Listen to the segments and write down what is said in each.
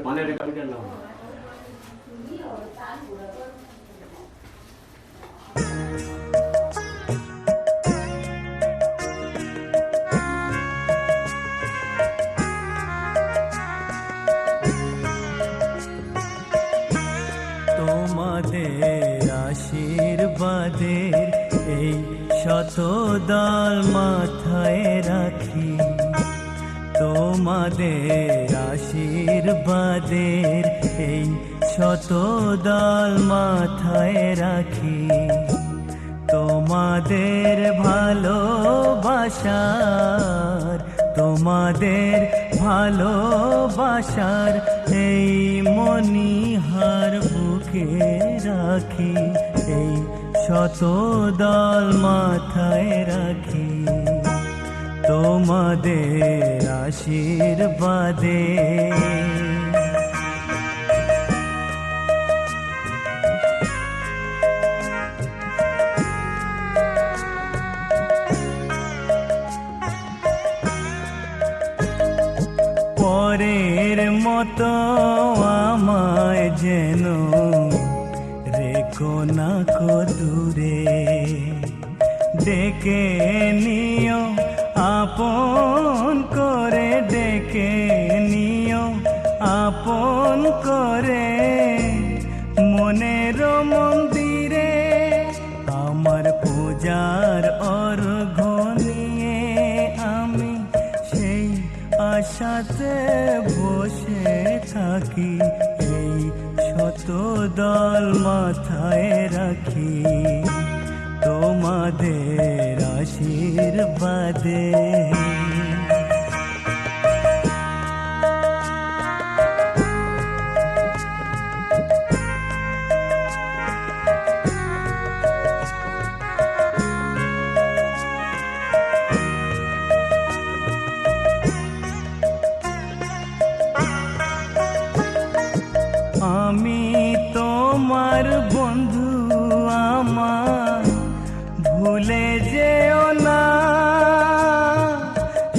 পানের কাপিটার নাম তোমাদের আশীর্বাদের এই শত দল মাথায় রাখি, তোমাদের আশীর্বাদের এই শত দল মাথায় রাখি, তোমাদের ভালোবাসার, তোমাদের ভালোবাসার এই মণিহার বুকে রাখি, এই শত দল মাথায় রাখি, তোমাদের আশীর্বাদে। পরের মতো আমায় যেন রেখো না কো দূরে, ডেকে নিও আপন করে, ডেকে নিও আপন করে, মনের মন্দিরে আমার পূজার অর্ঘ্য নিয়ে আমি সেই আশাতে বসে থাকি, এই শত দল মাথায় রাখি, তোমাদের আশীর্বাদে। আমি তোমার বন্ধু, আমার ভুলে যেও না,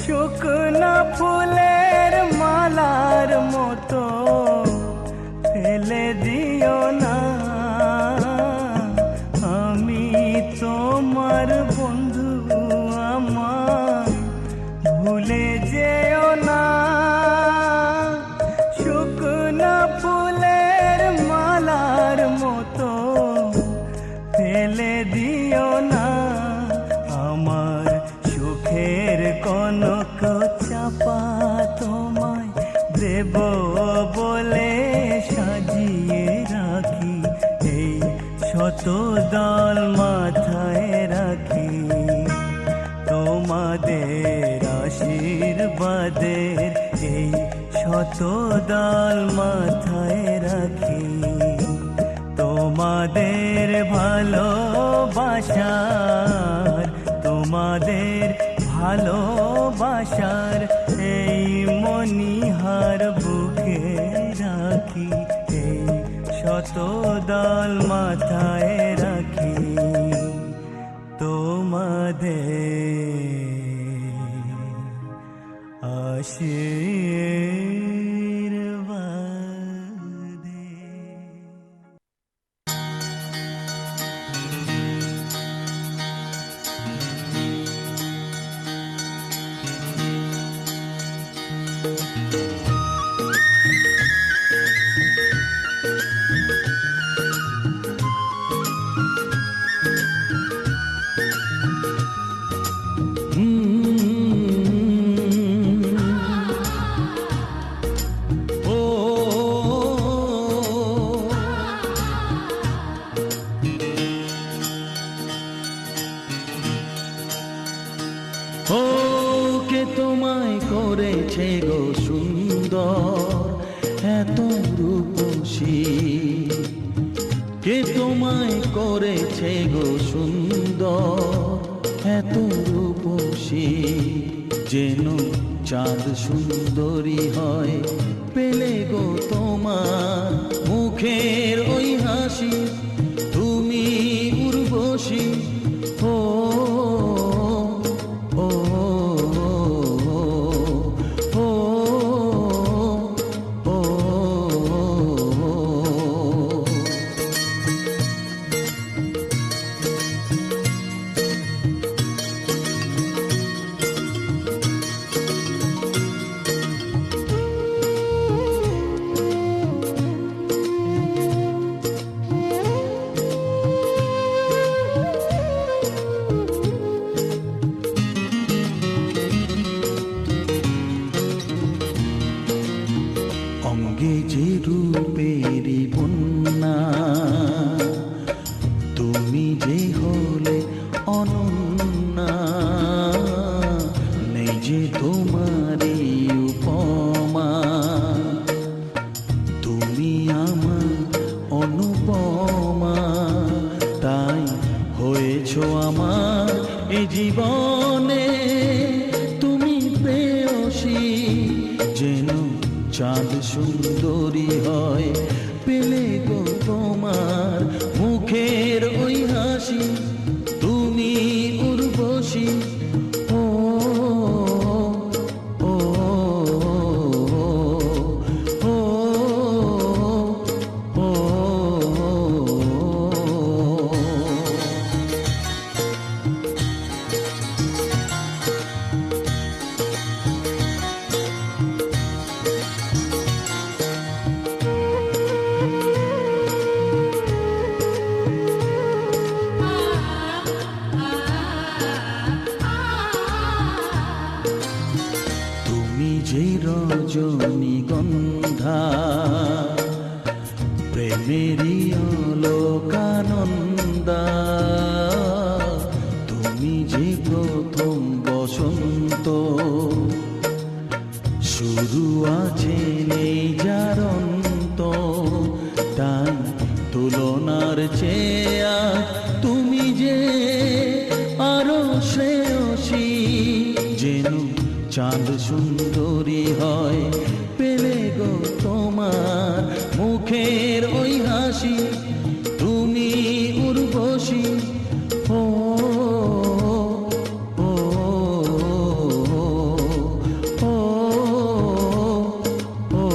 শুকনো ফুলের মালার মতো ফেলে দিও না। আমি তোমার বন্ধু, আমার ভুলে যেও না, শুকনো ফুলের মালার মতো ফেলে দিও না। আমার সুখের কনক চাপা তোমায় দেব বলে সাজিয়ে রাখি, এই শত দল মাথায় রাখি, তোমাদের আশীর্বাদের এই শত দল মাথায় রাখি, তোমাদের ভালোবাসার, তোমাদের ভালোবাসার এই মণিহার বুকে রাখি, এই শত দল মাথায় রাখি, তোমাদের আশীর্বাদে। ও কে তোমায় করেছে গো সুন্দর, এত রূপসী, কে তোমায় করেছে গো সুন্দর, এত রূপসী, যেন চাঁদ সুন্দরী হয় পেলে গো তোমার মুখের ওই হাসি, তুমি উর্বশী। ও ও আমার এ জীবনে তুমি প্রেয়সী, যেন চাঁদ সুন্দরী হয় পেলে গো তোমার মুখের ওই হাসি, তুমি উর্বশী। ও ও ও ও তুমি যে রজনীগন্ধা প্রেমেরই অলোকানন্দা, তুমি যে প্রথম বসন্ত, শুরু আছে নেই যার অন্ত, তাই তুলনার চেয়ে তুমি যে আরো শ্রেয়সী, যেন চাঁদ সুন্দরী হয় পেলে গো তোমার মুখের ওই হাসি, তুমি উর্বশী। ও ও ও ও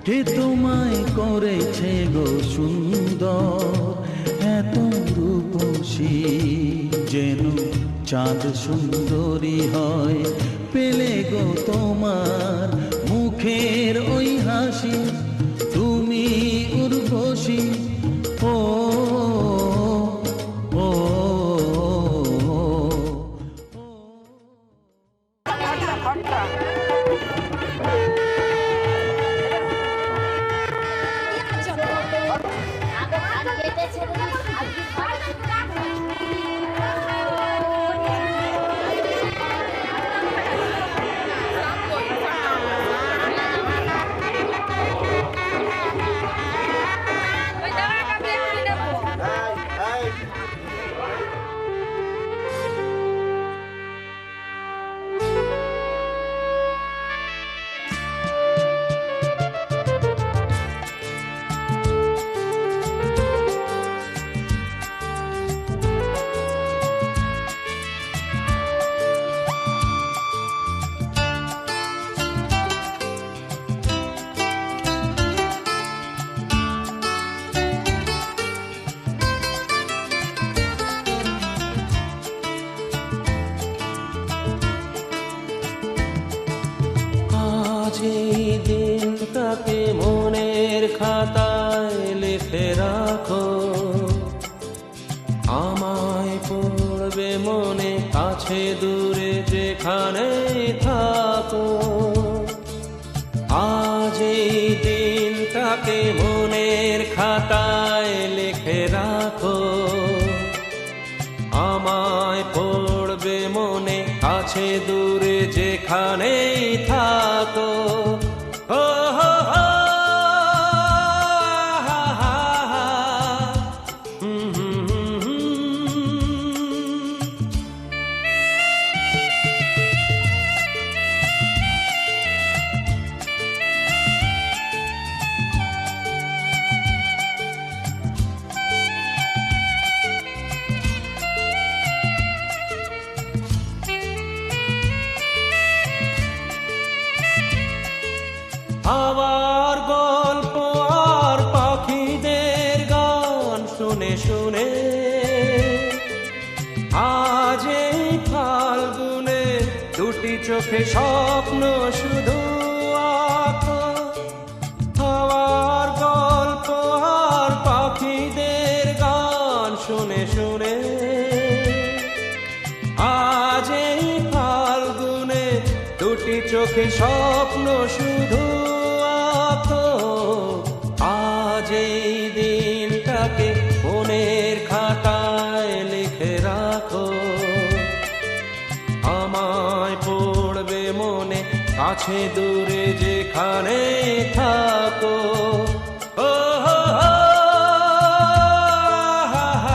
কে তোমায় করেছে গো সুন্দর এত রূপসী, যেন চাঁদ সুন্দরী হয় পেলে গো তোমার মুখের ওই হাসি, তুমি উর্বশী। ও ও এই দিনটাকে মনের খাতায় লিখে রাখো, আমায় পড়বে মনে কাছে দূরে যেখানে থাকো। আজ এই দিনটাকে মনের খাতায় লিখে রাখো, আমায় পড়বে মনে কাছে দূরে যেখানেই থাকো। ও হো হো, হা হা হা, হুম হুম হুম হুম। আবার গল্প আর পাখিদের গান শুনে শুনে আজ এই ফাল্গুনে দুটি চোখে স্বপ্ন শুধু আঁকো। আবার গল্প আর পাখিদের গান শুনে শুনে আজ এই ফাল্গুনে দুটি চোখে স্বপ্ন শুধু আঁকো। আজ এই দিনটাকে মনের খাতায় লিখে রাখো, আমায় পড়বে মনে কাছে দূরে যেখানে থাকো। ও হো হো, হা হা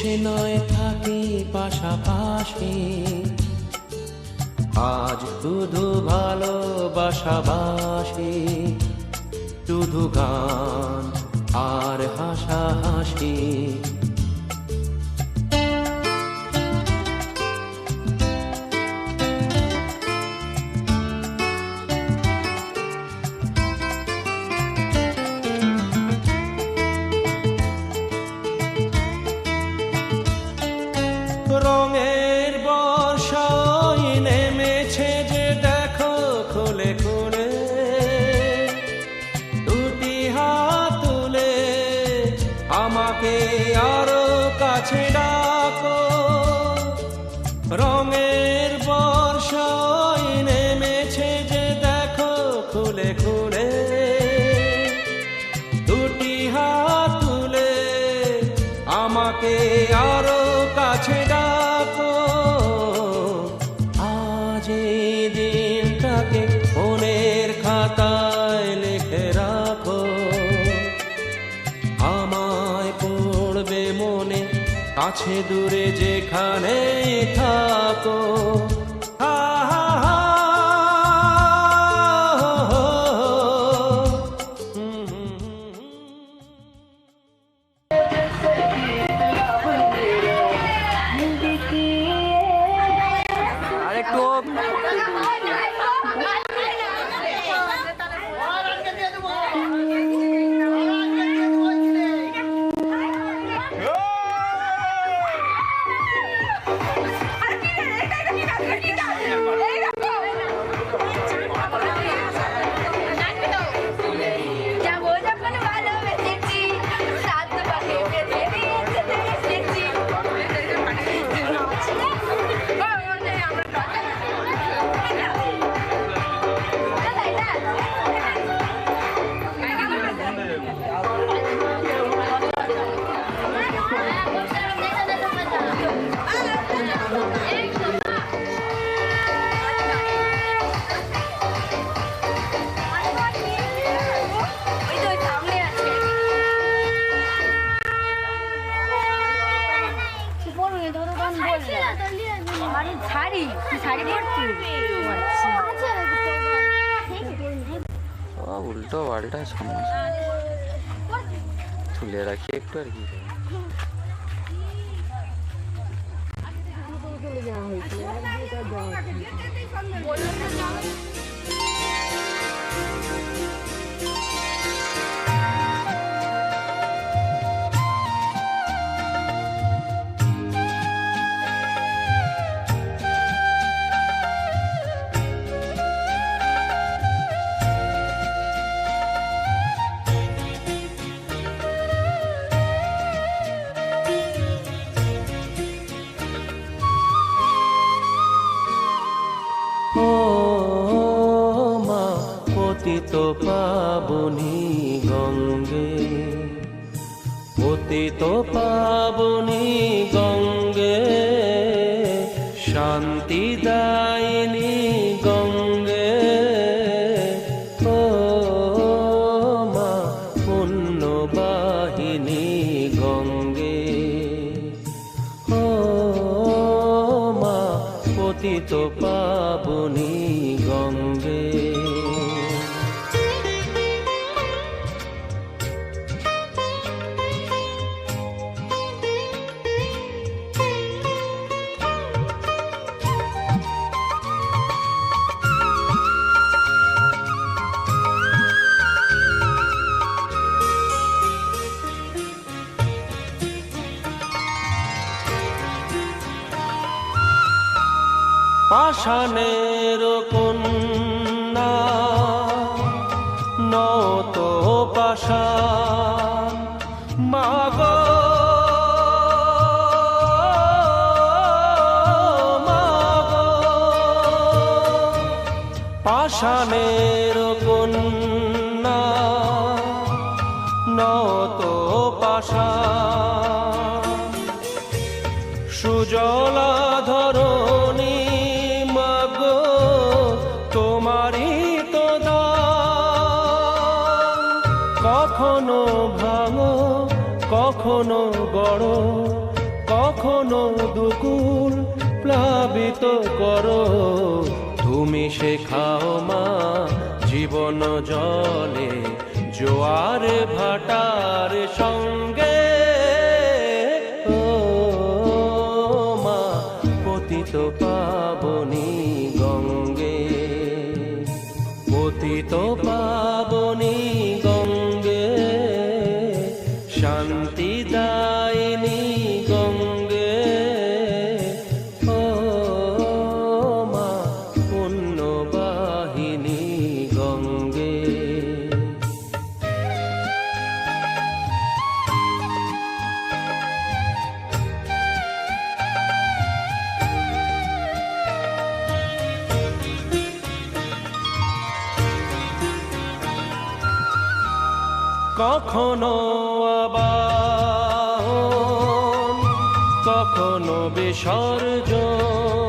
সে নয় থাকি পাশাপাশি, আজ শুধু ভালোবাসাবাসি, শুধু গান আর হাসাহাসি। রঙের বর্ষায় নেমেছে যে দেখো খুলে খুলে, দুটি হাত তুলে আমাকে আরো কাছে ডাকো। রঙের বর্ষায় নেমেছে যে দেখো খুলে খুলে, দুটি হাত তুলে আমাকে আরো কাছে ডাকো। আজ এই দিনটাকে মনের খাতায় লিখে রাখো, আমায় পড়বে মনে কাছে দূরে যেখানে থাকো। উল্টো পাল্টা সমস্যা তুলে রাখি একটু আর কি। ও মা পতিত পাবনী গঙ্গে, পতিত পাবনী গঙ্গে, শান্তি দায়িনী গঙ্গে। ও মা পুণ্যবাহিনী গঙ্গে, ও মা পতিত পাবনী গঙ্গে। পাষাণের কন্যা নত পাষাণ, মাগো মাগো, পাষাণের কন্যা নত পাষাণ, সুজলা ধরণী তোমারই তো দান, কখনো ভাঙো কখনো গড়ো, দুকুল প্লাবিত করো, তুমি শেখাও মা জীবন জলে জোয়ার ভাটার সঙ্গে। ও মা পতিত পাবনী গঙ্গে, পতিত পাবনী গঙ্গে, শান্তি দায়িনী গঙ্গে। ও মা পুণ্যবাহিনী গঙ্গে। কখনো আবাহন, কখনো বিসর্জন,